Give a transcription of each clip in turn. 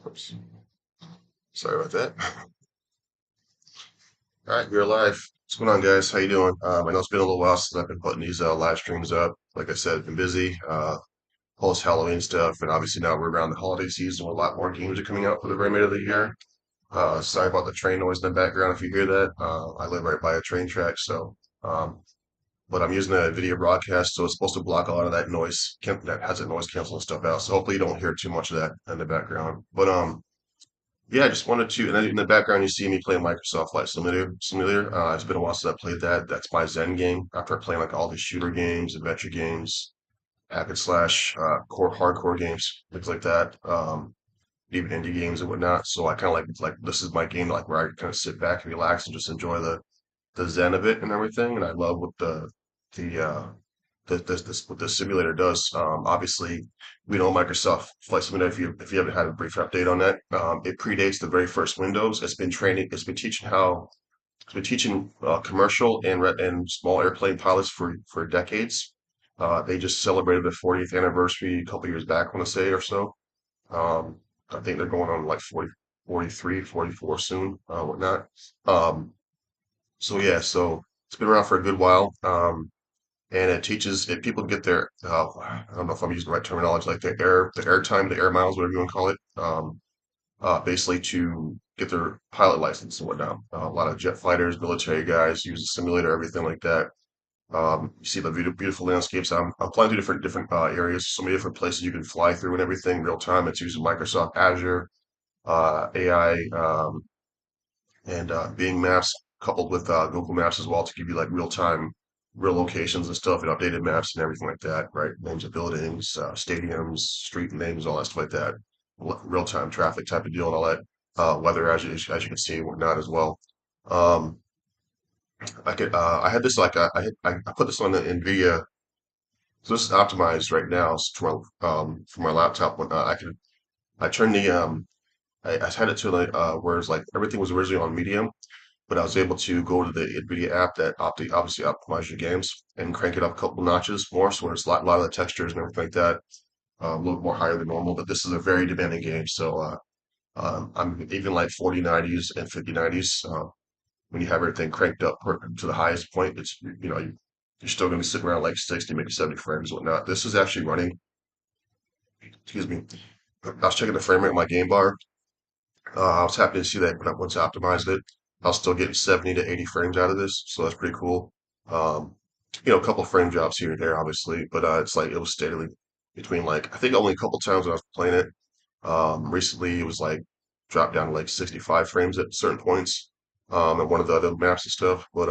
Oops. Sorry about that. All right, we're live. What's going on, guys? How you doing? I know it's been a little while since I've been putting these live streams up. Like I said, I've been busy, post Halloween stuff, and obviously now we're around the holiday season. Where a lot more games are coming out for the remainder of the year. Sorry about the train noise in the background if you hear that. I live right by a train track, so um, but I'm using a video broadcast, so it's supposed to block a lot of that noise, that has that noise canceling stuff out. So hopefully you don't hear too much of that in the background. But yeah, I just wanted to, and then in the background you see me playing Microsoft Flight Simulator. It's been a while since I played that. That's my Zen game after playing like all these shooter games, adventure games, hack and slash, core hardcore games, things like that. Even indie games and whatnot. So I kind of like this is my game like where I kind of sit back and relax and just enjoy the zen of it and everything. And I love what the what the simulator does. Obviously, we know Microsoft Flight Simulator. If you haven't had a brief update on that, it predates the very first Windows. It's been training. It's been teaching how. It's been teaching commercial and small airplane pilots for decades. They just celebrated their 40th anniversary a couple years back, I want to say or so. Um, I think they're going on like 40, 43, 44 soon, whatnot. Um, so yeah, so it's been around for a good while. And it teaches if people get their I don't know if I'm using the right terminology, like the air time, the air miles, whatever you want to call it, basically to get their pilot license and whatnot. A lot of jet fighters, military guys use the simulator, everything like that. You see the beautiful landscapes. I'm flying through different areas, so many different places you can fly through and everything real time. It's using Microsoft Azure, AI, and Bing Maps coupled with Google Maps as well to give you like real time, real locations and stuff and updated maps and everything like that, right? Names of buildings, stadiums, street names, all that stuff like that. Real time traffic type of deal and all that. Weather as you can see and whatnot as well. Um, I had this like I put this on the NVIDIA. So this is optimized right now for my laptop. When I turned I had it to like where it's like everything was originally on medium, but I was able to go to the NVIDIA app that obviously optimizes your games and crank it up a couple notches more, so where it's a lot of the textures and everything like that a little more higher than normal. But this is a very demanding game, so I'm even like 4090s and 5090s. When you have everything cranked up to the highest point, it's you're still going to be sitting around like 60, maybe 70 frames, and whatnot. This is actually running. Excuse me. I was checking the frame rate on my game bar. I was happy to see that once I optimized it, I was still getting 70 to 80 frames out of this, so that's pretty cool. Um, a couple frame drops here and there, obviously, but it's like it was steadily between like I think only a couple times when I was playing it. Recently, it was like dropped down to like 65 frames at certain points, and one of the other maps and stuff. But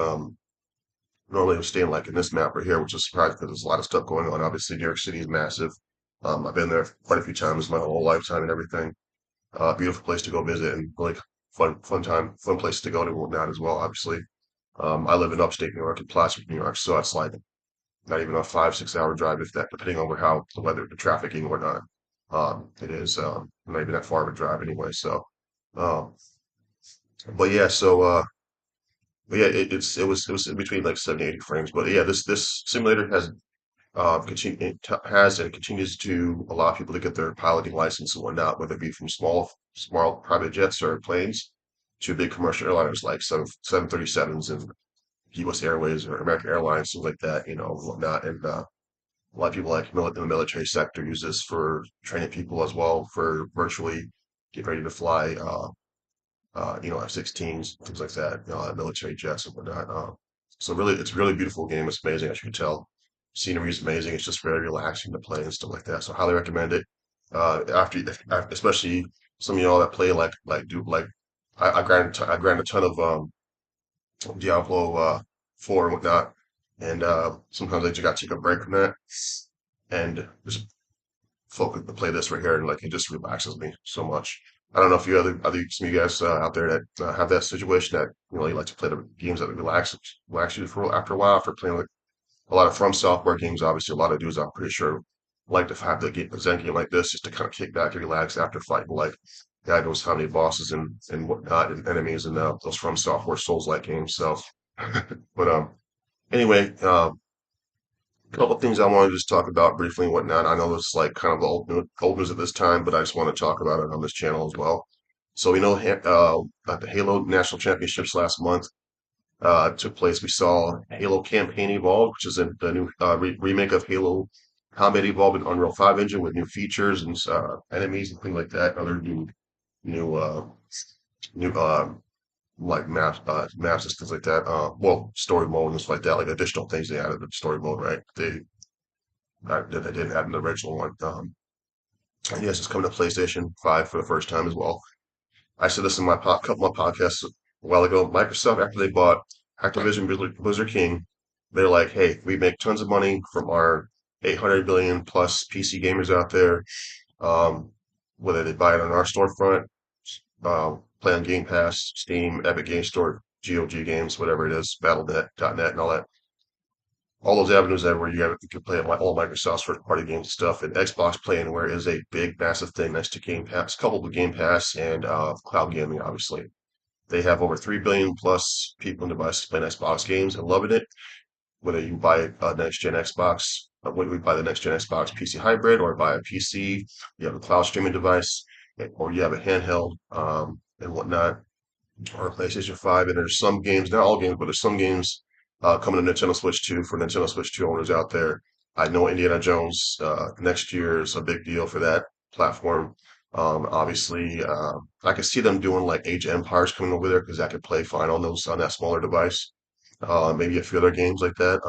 normally it was staying like in this map right here, which is surprising because there's a lot of stuff going on. Obviously, New York City is massive. I've been there quite a few times my whole lifetime and everything. Beautiful place to go visit and like fun place to go to and whatnot as well. Obviously, I live in upstate New York in Plattsburgh, New York, so it's like not even a 5, 6 hour drive if that, depending on how the weather, the traffic and whatnot. It is not even that far of a drive anyway. So, um, but yeah, but yeah, it was in between like 70, 80 frames. But yeah, this simulator has and continues to allow people to get their piloting license and whatnot, whether it be from small private jets or planes to big commercial airliners like 737s and U.S. Airways or American Airlines, things like that, whatnot. And a lot of people like in the military sector use this for training people as well for virtually get ready to fly, F-16s, things like that, military jets and whatnot. So really, it's a really beautiful game. It's amazing, as you can tell. Scenery is amazing. It's just very relaxing to play and stuff like that. So highly recommend it. Especially some of y'all that play I grind a ton of Diablo 4 and whatnot, and sometimes I just got to take a break from that and just focus to play this right here, and like it just relaxes me so much. I don't know if you other some of you guys out there that have that situation that you like to play the games that relax you for after a while for playing like a lot of From Software games. Obviously, a lot of dudes I'm pretty sure like to have a Zen game like this just to kind of kick back and relax after fighting like God knows how many bosses and whatnot and enemies and those From Software Souls like games. So, but anyway, A couple things I wanted to just talk about briefly and whatnot. I know it's like kind of old news at this time, but I just want to talk about it on this channel as well. So we know at the Halo National Championships last month took place. We saw Halo Campaign Evolve, which is the new remake of Halo Combat Evolved in Unreal 5 engine with new features and enemies and things like that. Other new new like maps and things like that. Well, story mode and stuff like that, like additional things they added to the story mode, right? That they didn't have in the original one. And yes, it's coming to PlayStation 5 for the first time as well. I said this in my couple of podcasts a while ago. Microsoft, after they bought Activision Blizzard King, they're like, hey, we make tons of money from our 800 billion plus PC gamers out there. Um, whether they buy it on our storefront, play on Game Pass, Steam, Epic Game Store, GOG Games, whatever it is, Battle.net, and all that. All those avenues there where you can play all Microsoft's first party games and stuff. And Xbox Play Anywhere is a big, massive thing next to Game Pass, coupled with Game Pass and cloud gaming, obviously. They have over 3 billion plus people and devices playing Xbox games and loving it. Whether you buy a next gen Xbox, whether we buy the next gen Xbox PC hybrid or buy a PC, you have a cloud streaming device, or you have a handheld and whatnot, or a PlayStation 5. And there's some games, not all games, but there's some games coming to Nintendo Switch 2 for Nintendo Switch 2 owners out there. I know Indiana Jones next year is a big deal for that platform. Obviously, I could see them doing like Age of Empires coming over there because that could play fine on those on that smaller device. Maybe a few other games like that.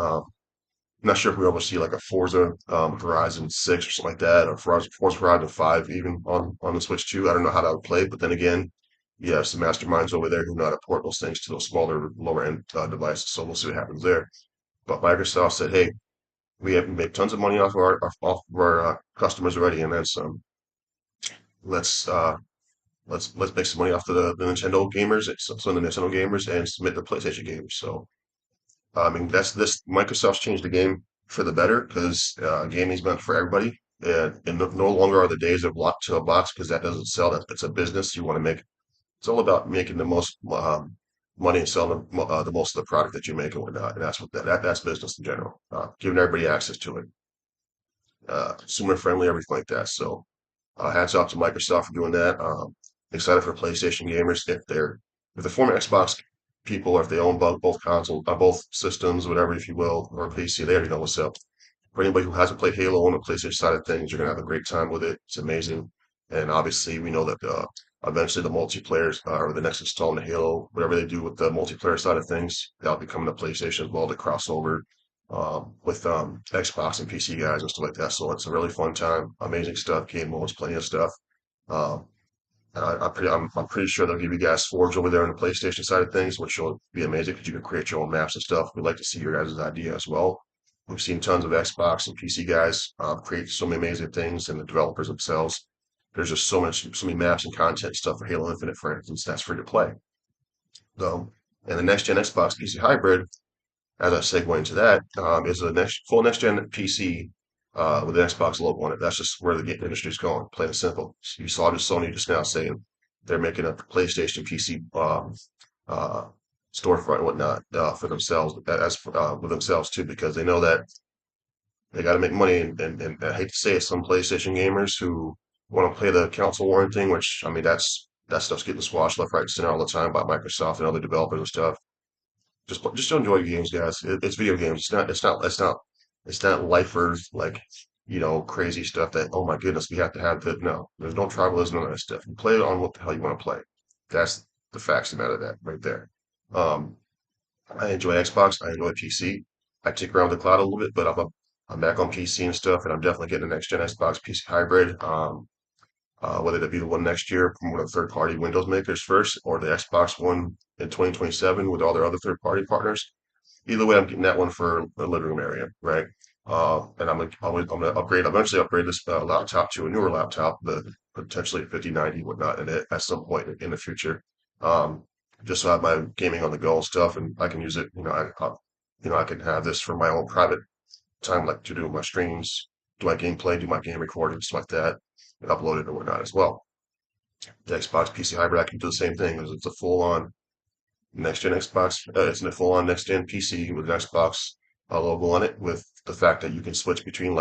I'm not sure if we ever see like a Forza Horizon 6 or something like that, or Forza Horizon 5 even on the Switch 2. I don't know how that would play, but then again, you have some masterminds over there who know how to port those things to those smaller, lower end devices. So we'll see what happens there. But Microsoft said, hey, we have made tons of money off of our customers already, and then some. Let's uh, let's make some money off the Nintendo gamers, some of the Nintendo gamers, and submit the PlayStation gamers. So I mean, that's this Microsoft's changed the game for the better because gaming's meant for everybody. And no longer are the days of locked to a box because that doesn't sell. That it's a business. You want to make. It's all about making the most money and selling the most of the product that you make and whatnot. And that's that's business in general. Giving everybody access to it, consumer friendly, everything like that. So hats off to Microsoft for doing that. Excited for PlayStation gamers if the former Xbox people, or if they own both consoles, both systems, whatever, if you will, or PC, they already know what's up. For anybody who hasn't played Halo on the PlayStation side of things, you're gonna have a great time with it. It's amazing, and obviously we know that eventually the multiplayer or the next installment of Halo, whatever they do with the multiplayer side of things, that'll be coming to PlayStation as well to cross over with Xbox and PC guys and stuff like that. So it's a really fun time. Amazing stuff. Game modes, plenty of stuff. Um, and I'm pretty sure they'll give you guys Forge over there on the PlayStation side of things, which will be amazing because you can create your own maps and stuff. We'd like to see your guys' idea as well. We've seen tons of Xbox and PC guys create so many amazing things, and the developers themselves. There's just so many maps and content stuff for Halo Infinite, for instance, that's free to play. So, and the next gen Xbox PC hybrid, as I segue into that, is a full next gen PC with an Xbox logo on it. That's just where the game industry is going, plain and simple. You saw just Sony just now saying they're making a PlayStation PC uh, storefront and whatnot for themselves, as with themselves too, because they know that they got to make money. And I hate to say it, some PlayStation gamers who want to play the console war thing, which I mean that stuff's getting squashed left, right, and center all the time by Microsoft and other developers and stuff. Just enjoy games, guys. It's video games. It's not lifers like crazy stuff that oh my goodness we have to have that. No, there's no tribalism, none of that stuff. You play it on what the hell you want to play. That's the facts about that right there. Um, I enjoy Xbox. I enjoy PC. I tick around the cloud a little bit, but I'm back on PC and stuff, and I'm definitely getting the next gen Xbox PC hybrid. Whether that be the one next year from one of the third party Windows makers first, or the Xbox One in 2027 with all their other third party partners. Either way, I'm getting that one for the living room area, right? And I'm gonna eventually upgrade this laptop to a newer laptop, the potentially 5090 whatnot, and at some point in the future, um, just so I have my gaming on the go and stuff, and I can use it. I can have this for my own private time, like to do my streams, do my gameplay, do my game recording, stuff like that, and upload it and whatnot as well. The Xbox PC hybrid, I can do the same thing. It's a full on next gen Xbox. It's a full on next gen PC with an Xbox logo on it with the fact that you can switch between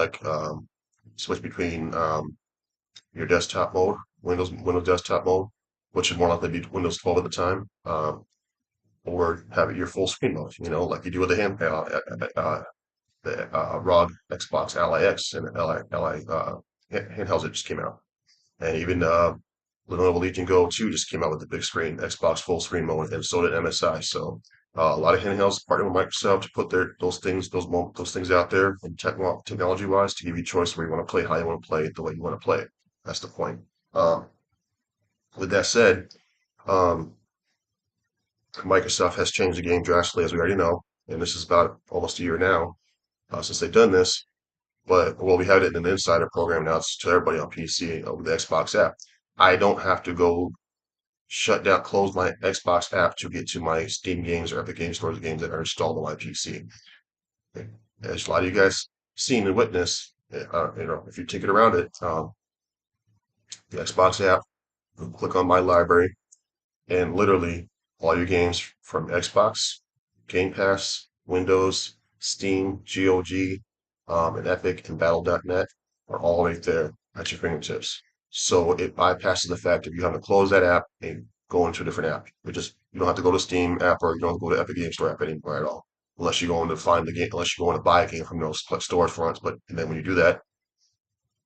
your desktop mode, Windows desktop mode, which would more likely be Windows 12 at the time, or have it your full screen mode. Like you do with the ROG Xbox Ally X and Ally handhelds that just came out. And even Lenovo Legion Go 2 just came out with the big screen Xbox full screen mode, and so did MSI. So a lot of handhelds partner with Microsoft to put those things out there, and technology wise, to give you choice where you want to play, how you want to play it, the way you want to play it. That's the point. Um, with that said, um, Microsoft has changed the game drastically, as we already know, and this is about almost a year now since they've done this. But well, we have it in an insider program now. It's to everybody on PC with the Xbox app. I don't have to go close my Xbox app to get to my Steam games or Epic Games Store games that are installed on my PC. As a lot of you guys seen and witnessed, if you take it around it, the Xbox app, click on my library, and literally all your games from Xbox, Game Pass, Windows, Steam, GOG, and Epic and Battle.net are all right there at your fingertips. So it bypasses the fact of you having to close that app and go into a different app. You don't have to go to Steam app, or you don't have to go to Epic Game Store app anymore at all. Unless you're going to find the game, unless you're going to buy a game from those storefronts. But and then when you do that,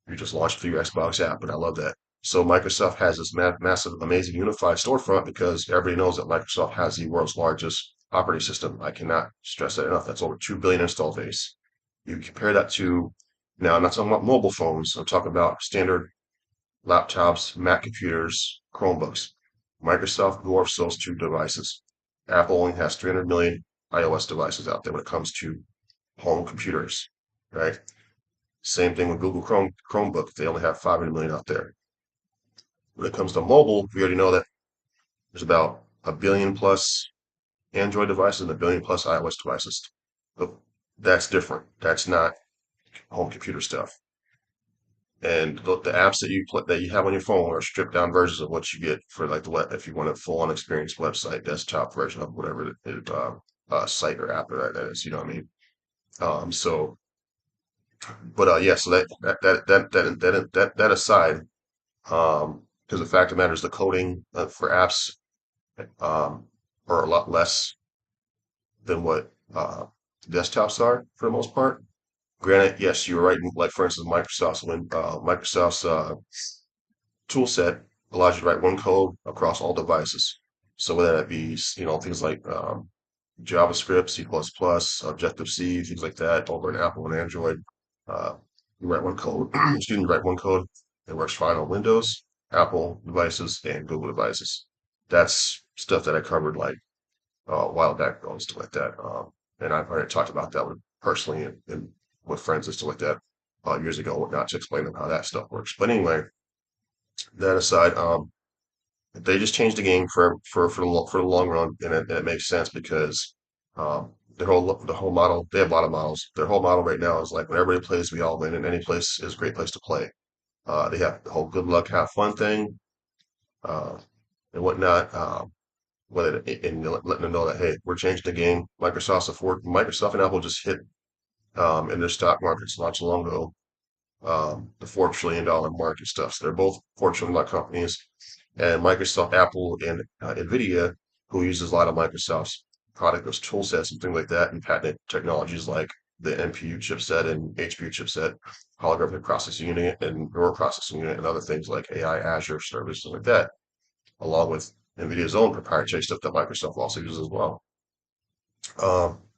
you just launch it through your Xbox app, and I love that. So Microsoft has this massive, amazing unified storefront because everybody knows that Microsoft has the world's largest operating system. I cannot stress that enough. That's over 2 billion install base. You compare that to, now I'm not talking about mobile phones. I'm talking about standard laptops, Mac computers, Chromebooks. Microsoft dwarfs those two devices. Apple only has 300 million iOS devices out there when it comes to home computers, right? Same thing with Google Chromebook. They only have 500 million out there. When it comes to mobile, we already know that there's about a billion plus Android devices and a billion plus iOS devices. But that's different. That's not home computer stuff. And the apps that you have on your phone are stripped down versions of what you get for like the web, if you want a full on experience website, desktop version of whatever site or app that is. You know what I mean? So, but yeah. So that aside, because the fact of the matter is the coding for apps are a lot less than what desktops are for the most part. Granted, yes, you're right. Like for instance, Microsoft's tool set allows you to write one code across all devices. So whether that be things like JavaScript, C++, Objective C, things like that, over an Apple and Android, uh, you write one code. Excuse me, write one code. It works fine on Windows, Apple devices, and Google devices. That's stuff that I covered like a while back ago and stuff like that. And I've already talked about that with personally and with friends and stuff like that years ago, not to explain them how that stuff works. But anyway, that aside, they just changed the game for the long run, and it makes sense because the whole model, they have a lot of models. Their whole model right now is like when everybody plays, we all win, and any place is a great place to play. They have the whole good luck, have fun thing uh, and whatnot. Whether and letting them know that hey, we're changing the game. Microsoft and Apple just hit in their stock markets not too long ago the $4 trillion market stuff. So they're both $4 trillion companies, and Microsoft, Apple, and Nvidia, who uses a lot of Microsoft's product, those tool sets and things like that, and patented technologies like the NPU chipset and HPU chipset, holographic processing unit, and neural processing unit, and other things like AI, Azure services like that, along with NVIDIA's own proprietary stuff that Microsoft also uses as well.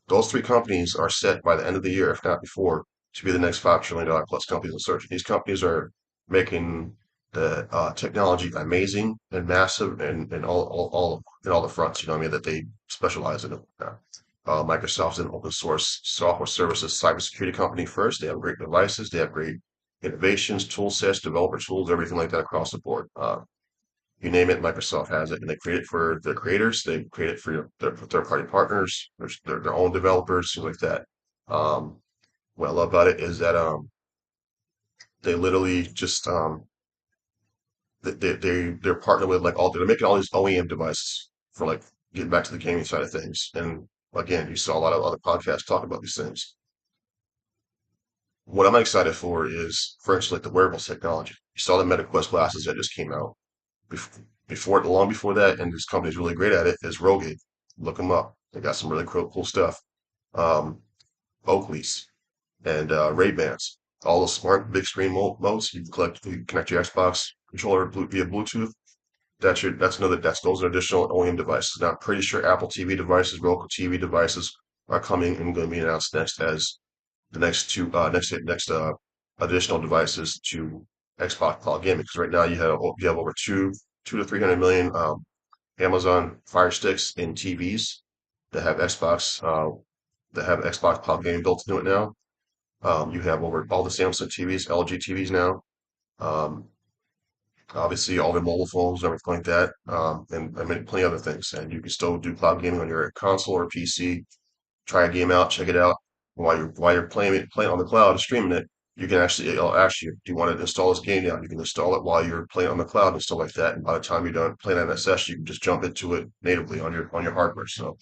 Those three companies are set by the end of the year, if not before, to be the next $5 trillion plus companies in search. These companies are making the technology amazing and massive and all in all the fronts, you know what I mean, that they specialize in. Microsoft's an open source software services cybersecurity company first. They have great devices, they have great innovations, tool sets, developer tools, everything like that across the board. You name it, Microsoft has it, and they create it for their creators. They create it for their third-party partners, their own developers, things like that. Um, what I love about it is that they literally just they're partnered with like they're making all these OEM devices for like getting back to the gaming side of things. And again, you saw a lot of other podcasts talk about these things. What I'm excited for is, for instance, like the wearables technology. You saw the MetaQuest glasses that just came out. Long before that, and this company's really great at it, is Rogaine. Look them up. They got some really cool stuff. Um, Oakley's and Ray-Bans. All those smart big screen modes. You can connect your Xbox controller via Bluetooth. Those are additional OEM devices. Now I'm pretty sure Apple TV devices, Roku TV devices are coming and going to be announced next as the next additional devices to Xbox Cloud Gaming. Because right now you have over two to 300 million Amazon Fire Sticks in TVs that have Xbox Cloud Gaming built into it now. You have over all the Samsung TVs, LG TVs now. Um, Obviously, all the mobile phones and everything like that, and I mean plenty of other things. And you can still do cloud gaming on your console or PC. Try a game out, check it out. While you're playing on the cloud and streaming it, you can actually it'll ask you, do you want to install this game now? You can install it while you're playing on the cloud and stuff like that. And by the time you're done playing on that session, you can just jump into it natively on your hardware. So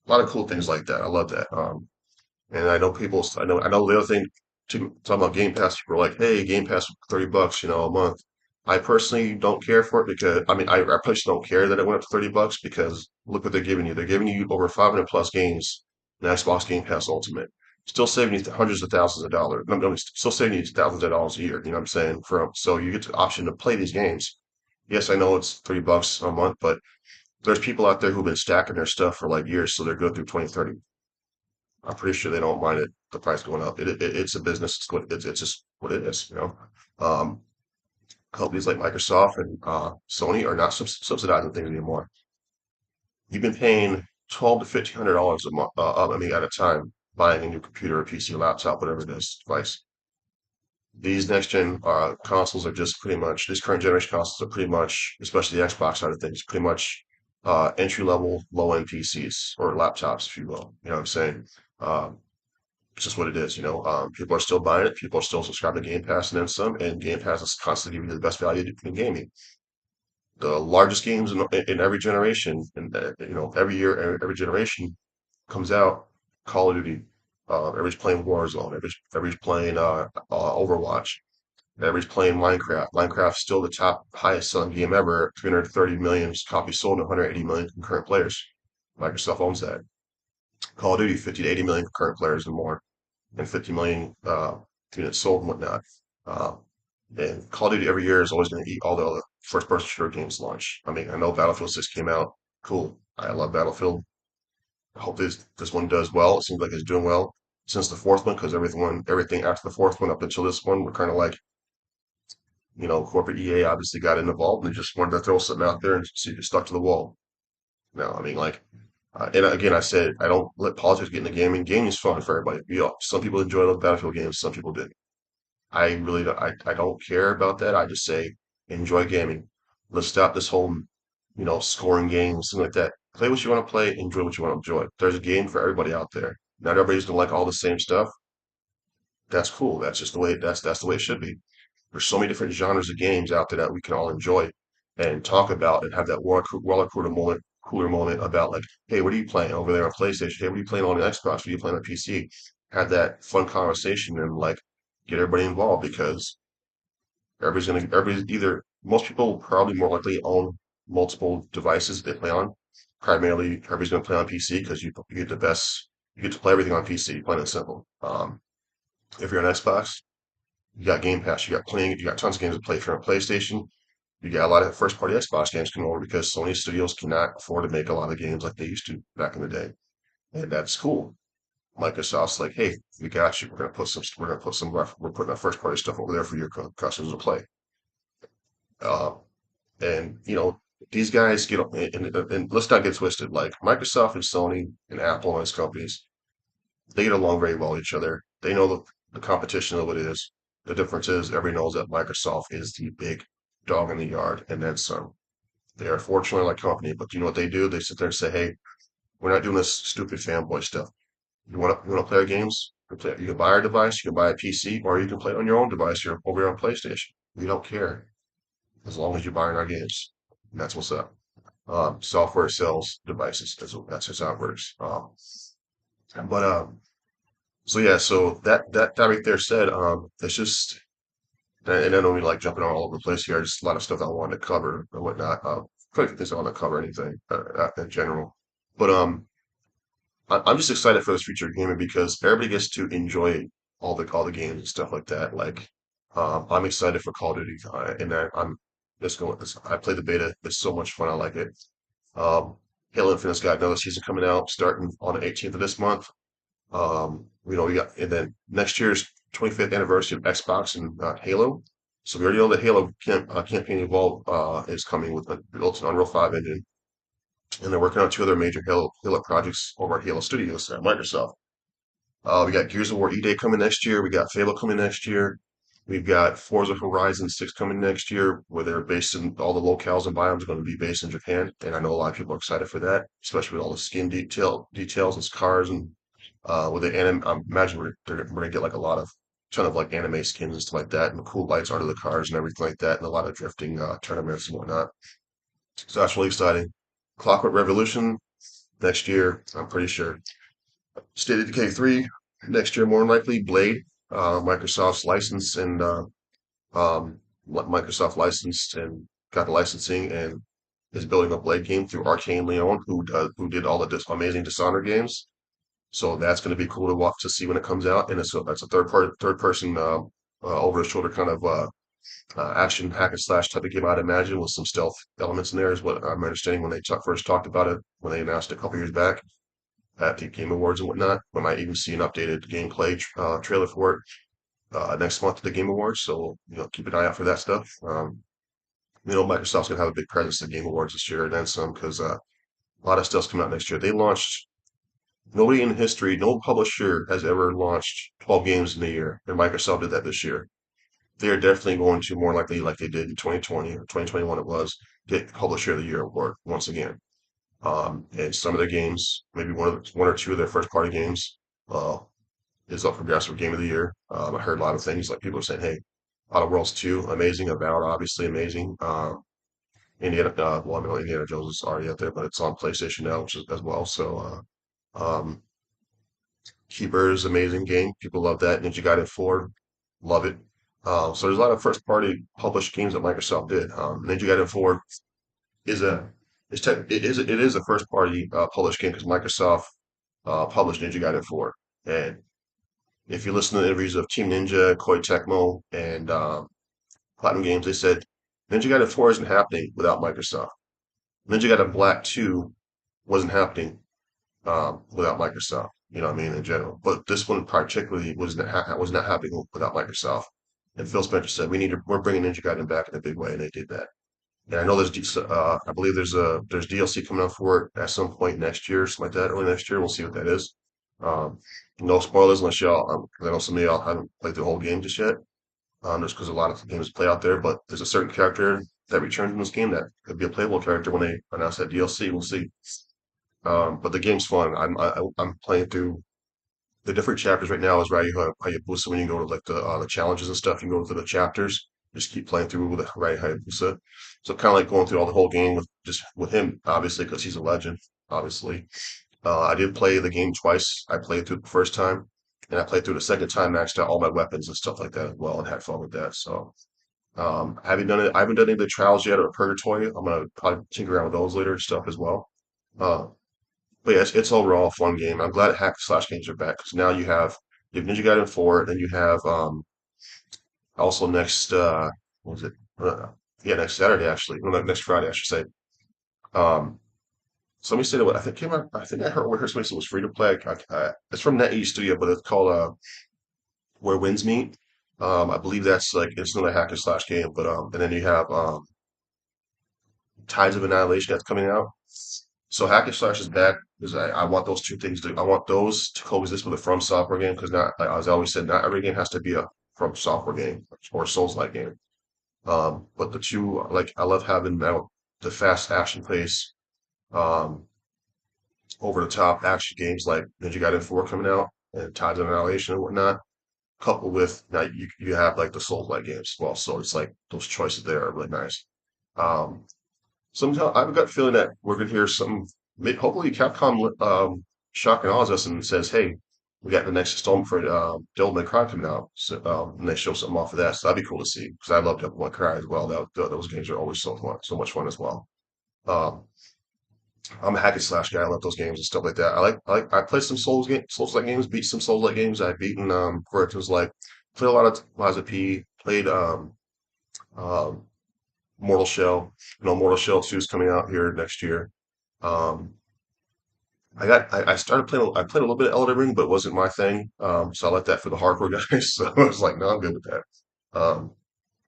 a lot of cool things like that. I love that. And I know the other thing to talking about Game Pass, people are like, hey, Game Pass $30, a month. I personally don't care for it because I personally don't care that it went up to $30 because look what they're giving you. They're giving you over 500 plus games in Xbox Game Pass Ultimate. Still saving you hundreds of thousands of dollars. No, still saving you thousands of dollars a year. You know what I'm saying? So you get the option to play these games. Yes, I know it's $30 a month, but there's people out there who've been stacking their stuff for like years, so they're good through 2030. I'm pretty sure they don't mind the price going up. It's a business. It's just what it is. Companies like Microsoft and Sony are not subsidizing things anymore. You've been paying 12 to $1,500 a month. At a time, buying a new computer, a PC, laptop, whatever it is, device. These next gen consoles are just pretty much these current generation consoles are pretty much, especially the Xbox side of things, pretty much entry level, low end PCs or laptops, if you will. You know what I'm saying? Um, It's just what it is, People are still buying it. People are still subscribing to Game Pass and then some. And Game Pass is constantly giving you the best value in gaming. The largest games in every generation, and every year, every generation comes out. Call of Duty. Everybody's playing Warzone. Everybody's playing Overwatch. Everybody's playing Minecraft. Minecraft's still the top highest selling game ever. 330 million copies sold and 180 million concurrent players. Microsoft owns that. Call of Duty, 50 to 80 million concurrent players and more and 50 million units sold and whatnot. Uh, and Call of Duty every year is always going to eat all the other first-person shooter games launch. I mean, I know Battlefield 6 came out. Cool. I love Battlefield. I hope this one does well. It seems like it's doing well since the fourth one because everything after the fourth one up until this one were kind of like, corporate EA obviously got involved and they just wanted to throw something out there and see if it stuck to the wall. No, I mean, like, and again, I said I don't let politics get in the gaming. Gaming is fun for everybody. Some people enjoy those Battlefield games, some people didn't. I really don't, I don't care about that. I just say enjoy gaming. Let's stop this whole, scoring games, something like that. Play what you want to play, enjoy what you want to enjoy. There's a game for everybody out there. Not everybody's gonna like all the same stuff. That's cool. That's the way it should be. There's so many different genres of games out there that we can all enjoy and talk about and have that cooler moment about like, hey, what are you playing over there on PlayStation? Hey, what are you playing on the Xbox? What are you playing on PC? Have that fun conversation and like get everybody involved because everybody's either most people probably more likely own multiple devices they play on. Primarily, everybody's going to play on PC because you get the best, you get to play everything on PC, plain and simple. If you're on Xbox, you got Game Pass. You got tons of games to play. If you're on PlayStation, you got a lot of first party Xbox games coming over because Sony studios cannot afford to make a lot of games like they used to back in the day. And that's cool. Microsoft's like, hey, we got you. We're putting our first party stuff over there for your customers to play. Uh, and these guys and let's not get twisted. Like Microsoft and Sony and Apple and these companies, they get along very well with each other. They know the competition of what it is. The difference is everybody knows that Microsoft is the big dog in the yard, and then some. They are fortunately like company, but you know what they do? They sit there and say, "Hey, we're not doing this stupid fanboy stuff. You want to play our games? You can buy our device, you can buy a PC, or you can play it on your own device here over here on PlayStation. We don't care as long as you're buying our games. And that's what's up. Software sells devices. That's just how it works. But So yeah, so that right there said, it's just, and I know we like jumping all over the place here. Just a lot of stuff I wanted to cover and whatnot. Quite a few things I want to cover anything in general, but I'm just excited for this future of gaming because everybody gets to enjoy all the games and stuff like that. Like, I'm excited for Call of Duty, and I'm just going. I played the beta. It's so much fun. I like it. Um, Halo Infinite's got another season coming out starting on the 18th of this month. We got, and then next year's 25th anniversary of Xbox and Halo. So we already know the Halo campaign Evolve is coming with a built-in Unreal 5 engine, and they're working on two other major Halo projects over at Halo Studios at Microsoft. We got Gears of War E-Day coming next year. We got Fable coming next year. We've got Forza Horizon 6 coming next year, where they're based in all the locales and biomes are going to be based in Japan. And I know a lot of people are excited for that, especially with all the skin details and cars and with the anime. I imagine we're going to get like a lot of ton of like anime skins and stuff like that, and the cool lights art of the cars and everything like that, and a lot of drifting tournaments and whatnot. So that's really exciting. Clockwork Revolution next year, I'm pretty sure. State of Decay 3 next year, more than likely. Blade, Microsoft's license and Microsoft licensed and got the licensing and is building a Blade game through Arcane Leon, who did all the amazing Dishonored games. So that's going to be cool to watch to see when it comes out. And that's a third person, over the shoulder kind of action hack and slash type of game, I'd imagine, with some stealth elements in there, is what I'm understanding when they first talked about it when they announced it a couple years back at the Game Awards and whatnot. We might even see an updated gameplay trailer for it next month at the Game Awards. So keep an eye out for that stuff. Microsoft's gonna have a big presence at the Game Awards this year and then some because a lot of stuff's coming out next year. They launched. Nobody in history, no publisher has ever launched 12 games in a year, and Microsoft did that this year. They are definitely going to more likely, like they did in 2020 or 2021, it was, get Publisher of the Year award once again. And some of their games, maybe one or two of their first party games, uh, is up for grabs for Game of the Year. I heard a lot of things like people are saying, "Hey, Outer Worlds 2, amazing. Avowed, obviously amazing. I know Indiana Jones is already out there, but it's on PlayStation now, as well. So, Keeper is amazing game. People love that. Ninja Gaiden 4, love it. So there's a lot of first party published games that Microsoft did. Ninja Gaiden 4 is a it is a first party published game because Microsoft published Ninja Gaiden 4. And if you listen to the interviews of Team Ninja, Koei Tecmo, and Platinum Games, they said Ninja Gaiden 4 isn't happening without Microsoft. Ninja Gaiden Black 2 wasn't happening without Microsoft. You know what I mean, in general. But this one particularly was not happening without Microsoft. And Phil Spencer said we're bringing Ninja Gaiden back in a big way, and they did that. And I know I believe there's DLC coming out for it at some point next year, something like that, early next year. We'll see what that is. Um, no spoilers unless y'all, 'cause I know some of y'all haven't played the whole game just yet. Just because a lot of games play out there, but there's a certain character that returns in this game that could be a playable character when they announce that DLC. We'll see. But the game's fun. I'm playing through the different chapters right now. Is Hayabusa. When you go to like the challenges and stuff, you go through the chapters. Just keep playing through with Ryu Hayabusa. So kind of like going through all the whole game with him, obviously, because he's a legend. Obviously, I did play the game twice. I played through the first time, and I played through the second time, maxed out all my weapons and stuff like that as well, and had fun with that. So I haven't done it. I haven't done any of the trials yet or Purgatory. I'm gonna probably tinker around with those later and stuff as well. Uh, but yeah, it's overall a fun game. I'm glad hack slash games are back because now you have Ninja Gaiden 4, then you have also next what was it? Yeah, next Saturday actually. No, no, next Friday I should say. Um, Somebody said I think came out. I think I heard somebody said it was free to play. It's from NetEase Studio, but it's called Where Winds Meet. I believe that's like it's not a hack and slash game, but and then you have Tides of Annihilation that's coming out. So hack and slash is back because I want those two things I want those to coexist with a From Software game because not like, as I always said, not every game has to be a From Software game or a Souls-like game. But the two like I love having now the fast action pace, um, over the top action games like Ninja Gaiden 4 coming out and Tides of Annihilation and whatnot, coupled with now you have like the Souls-like games as well. So it's like those choices there are really nice. Um, Sometimes I've got a feeling that we're gonna hear some. Hopefully, Capcom shock and awes us and says, "Hey, we got the next installment for Devil May Cry coming out, so and they show something off of that, so that'd be cool to see because I love Devil May Cry as well. Those games are always so fun, so much fun as well. Um, I'm a hack and slash guy. I love those games and stuff like that. I played some Souls like games, beat some Souls like games. I've beaten where it was like played a lot of Liza P. Played um Mortal Shell. You know, Mortal Shell 2 is coming out here next year. Um, I started playing. I played a little bit of Elden Ring, but it wasn't my thing. So I left that for the hardcore guys. So I was like, no, I'm good with that.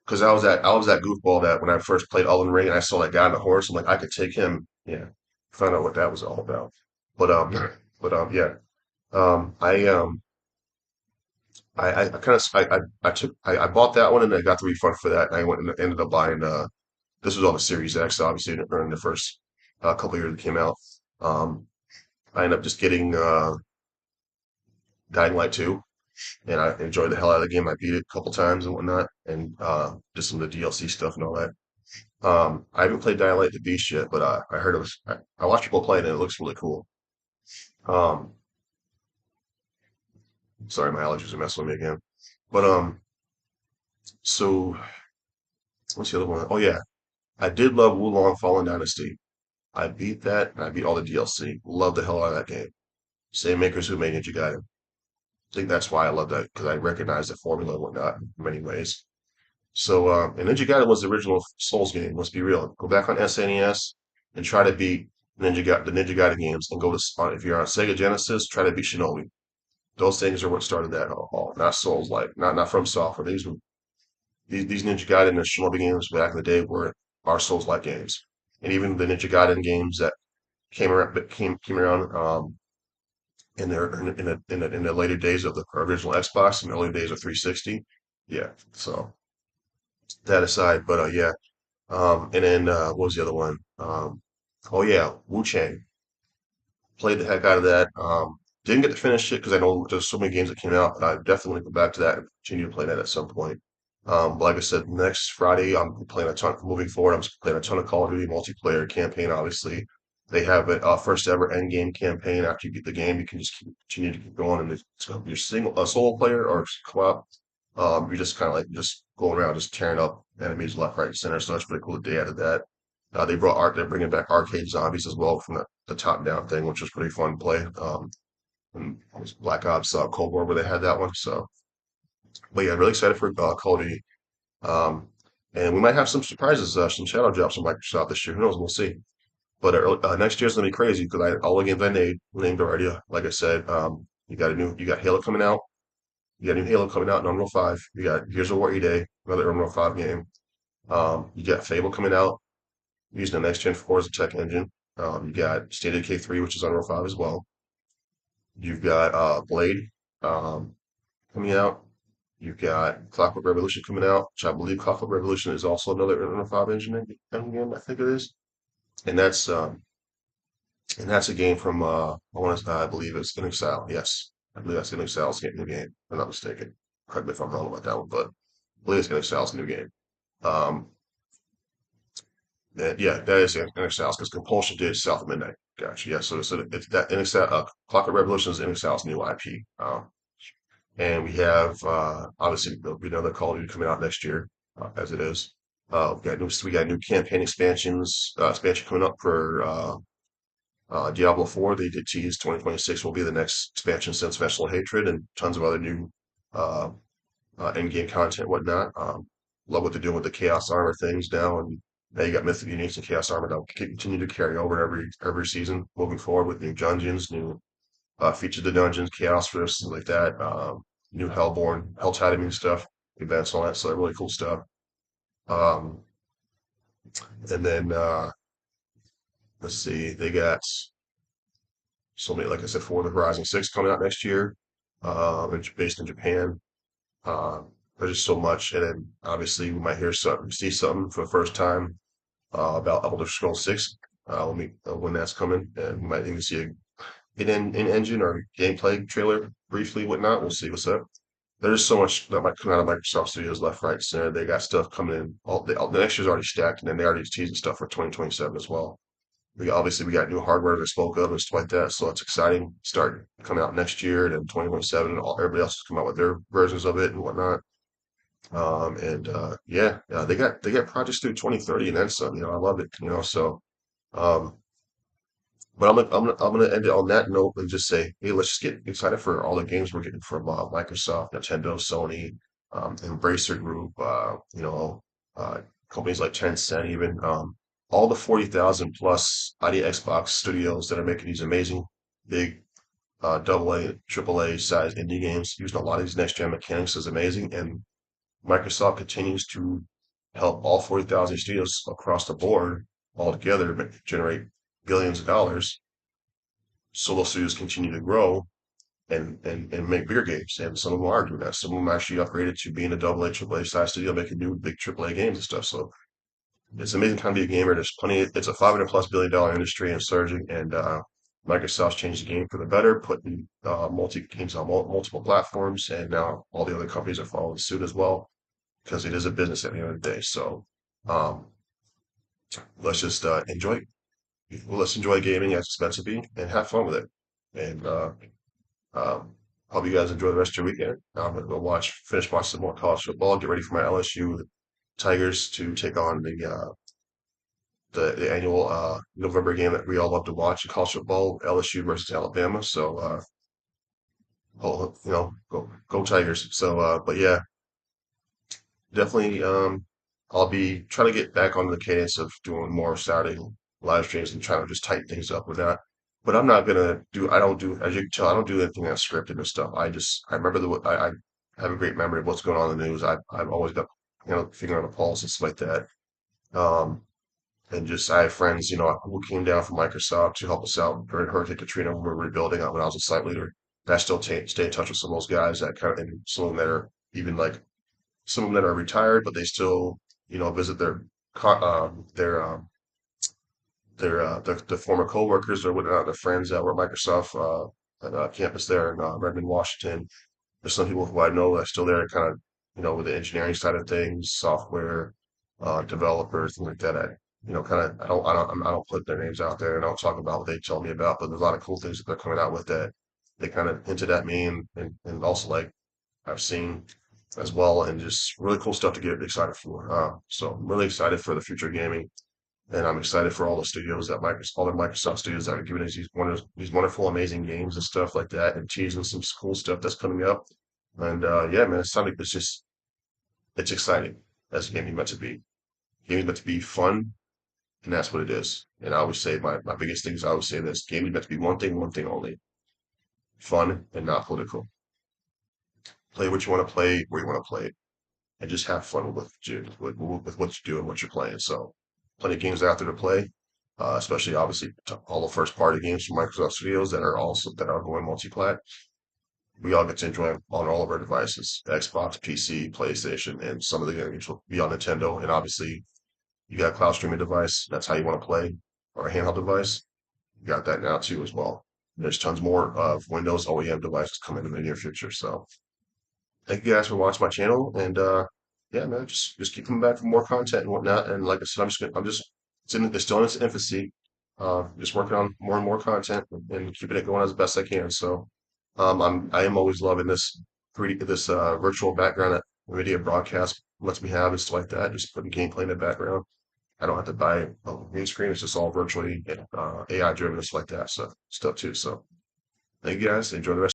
Because I was that goofball that when I first played Elden Ring and I saw that guy on the horse, I'm like, I could take him. Yeah, find out what that was all about. But yeah. I I kind of I took I bought that one and I got the refund for that and I went and ended up buying this was on the Series X obviously during the first couple of years it came out. Um, I ended up just getting Dying Light 2 and I enjoyed the hell out of the game. I beat it a couple times and whatnot and just some of the DLC stuff and all that. I haven't played Dying Light the Beast yet, but I heard it was I watched people play it and it looks really cool. Um, sorry, my allergies are messing with me again. But so what's the other one? Oh yeah, I did love Wulong Fallen Dynasty. I beat that, and I beat all the DLC. Love the hell out of that game. Same makers who made Ninja Gaiden. I think that's why I love that, because I recognize the formula and whatnot in many ways. So, and Ninja Gaiden was the original Souls game. Let's be real. Go back on SNES and try to beat the Ninja Gaiden games, and go to if you're on Sega Genesis, try to beat Shinobi. Those things are what started that all. Not Souls like, not from software. These Ninja Gaiden and Shinobi games back in the day were our Souls like games, and even the Ninja Gaiden games that came around in the later days of the original Xbox and early days of 360. Yeah, so that aside, but yeah, and then what was the other one? Oh yeah, Wu Chang. Played the heck out of that. Didn't get to finish it because I know there's so many games that came out, but I definitely go back to that and continue to play that at some point. But like I said, next Friday I'm playing a ton. Moving forward, I'm playing a ton of Call of Duty multiplayer campaign. Obviously, they have a first ever end game campaign. After you beat the game, you can just continue to keep going, and you're single a solo player or co-op. You're just kind of like just going around, just tearing up enemies left, right, and center. So that's pretty cool that they added that. They're bringing back arcade zombies as well from the top down thing, which was pretty fun to play. And it was Black Ops Cold War where they had that one. So, but yeah, really excited for Call of Duty. Um, and we might have some surprises, some shadow drops from Microsoft this year. Who knows? We'll see. But next year's gonna be crazy because all the games I named already. Like I said, you got Halo coming out. You got a new Halo coming out in Unreal 5. You got Gears of War E-Day, another Unreal 5 game. You got Fable coming out using the next gen 4 as a tech engine. You got State of Decay 3, which is Unreal 5 as well. You've got Blade coming out. You've got Clockwork Revolution coming out, which I believe Clockwork Revolution is also another Unreal 5 engine game. I think it is, and that's a game from I believe it's InXile. Yes, I believe that's InXile's new game. If I'm not mistaken. Correct me if I'm wrong about that one, but I believe it's InXile's new game. Um, yeah, that is InXile's because Compulsion did South of Midnight. Gotcha. Yeah, so it's that InXile, Clockwork Revolution is InXile's new IP. And we have obviously there'll be another Call of Duty coming out next year, as it is. We got new campaign expansion coming up for Diablo 4. They did tease 2026 will be the next expansion since Vengeful Hatred and tons of other new uh, in-game content, whatnot. Love what they're doing with the Chaos Armor things now, and now you got Mythic Uniques and Chaos Armor that'll continue to carry over every season moving forward with new dungeons, new features of the dungeons, Chaos Rifts, things like that. New Hellborn, Helltide immune stuff, events, all that. So really cool stuff. Um, and then let's see, they got so many, like I said, for the Horizon 6 coming out next year, based in Japan. Uh, there's just so much, and then obviously we might see something for the first time about Elder Scrolls 6 when that's coming, and we might even see an engine or gameplay trailer briefly, whatnot. We'll see what's up. There's so much that might come out of Microsoft Studios left, right, center. They got stuff coming in. The next year's already stacked, and then they already teasing stuff for 2027 as well. We got new hardware that spoke of and stuff like that, so it's exciting. Start coming out next year, and then 2027, and everybody else has come out with their versions of it and whatnot. And yeah, they got projects through 2030 and then some. I love it. So um, but I'm gonna end it on that note and just say, hey, let's just get excited for all the games we're getting from Microsoft, Nintendo, Sony, Embracer Group, uh, companies like Tencent, even all the 40,000 plus ID Xbox studios that are making these amazing big AA, AAA size indie games using a lot of these next gen mechanics is amazing, and Microsoft continues to help all 40,000 studios across the board all together generate billions of dollars. Solo studios continue to grow and make bigger games. And some of them are doing that. Some of them actually upgraded to being a AA, AAA size studio, making new big AAA games and stuff. So it's amazing time to be a gamer. There's plenty. It's a 500 plus $1 billion industry and surging. And Microsoft's changed the game for the better, putting multi games on multiple platforms, and now all the other companies are following suit as well because it is a business at the end of the day. So um, let's just enjoy. Let's enjoy gaming as it's meant to be and have fun with it. And Um, hope you guys enjoy the rest of your weekend. I'm gonna go finish watching some more college football. Get ready for my LSU Tigers to take on the annual November game that we all love to watch in college football, LSU versus Alabama. So, go Tigers. So, but yeah, definitely. I'll be trying to get back on the cadence of doing more Saturday live streams and trying to just tighten things up with that. But I'm not gonna do. I don't do, as you can tell, I don't do anything that's scripted or stuff. I remember I have a great memory of what's going on in the news. I've always got finger on the pulse and stuff like that. Um, and just I have friends, who came down from Microsoft to help us out during Hurricane Katrina when we were rebuilding when I was a site leader. And I still stay in touch with some of those guys that and some of them that are even like some of them that are retired, but they still, visit their former coworkers or whatnot, their friends that were at Microsoft campus there in Redmond, Washington. There's some people who I know that are still there, kind of, with the engineering side of things, software developers, things like that. Kind of, I don't put their names out there, and I don't talk about what they tell me about, but there's a lot of cool things that they're coming out with that they kind of hinted at me, and also like I've seen as well, and just really cool stuff to get excited for. So I'm really excited for the future of gaming, and I'm excited for all the studios all the Microsoft studios that are giving us these wonderful, amazing games and stuff like that, and teasing some cool stuff that's coming up. And yeah, man, it's exciting as gaming meant to be. Gaming meant to be fun, and that's what it is. And I always say my biggest thing is I always say this: gaming meant to be one thing only: fun and not political. Play what you want to play, where you want to play it, and just have fun with what you do and what you're playing. So, plenty of games out there to play, especially obviously all the first party games from Microsoft Studios that are going multi-plat. We all get to enjoy them on all of our devices: Xbox, PC, PlayStation, and some of the games will be on Nintendo. And obviously, you got a cloud streaming device. That's how you want to play, or a handheld device. You got that now too as well. There's tons more of Windows OEM devices coming in the near future. So thank you guys for watching my channel, and yeah, man, just keep coming back for more content and whatnot. And like I said, it's still in its infancy. Just working on more and more content and keeping it going as best I can. So, I am always loving this virtual background that NVIDIA broadcast lets me have and stuff like that. Just putting gameplay in the background. I don't have to buy a green screen. It's just all virtually AI driven and stuff like that. So stuff too. So thank you guys. Enjoy the rest.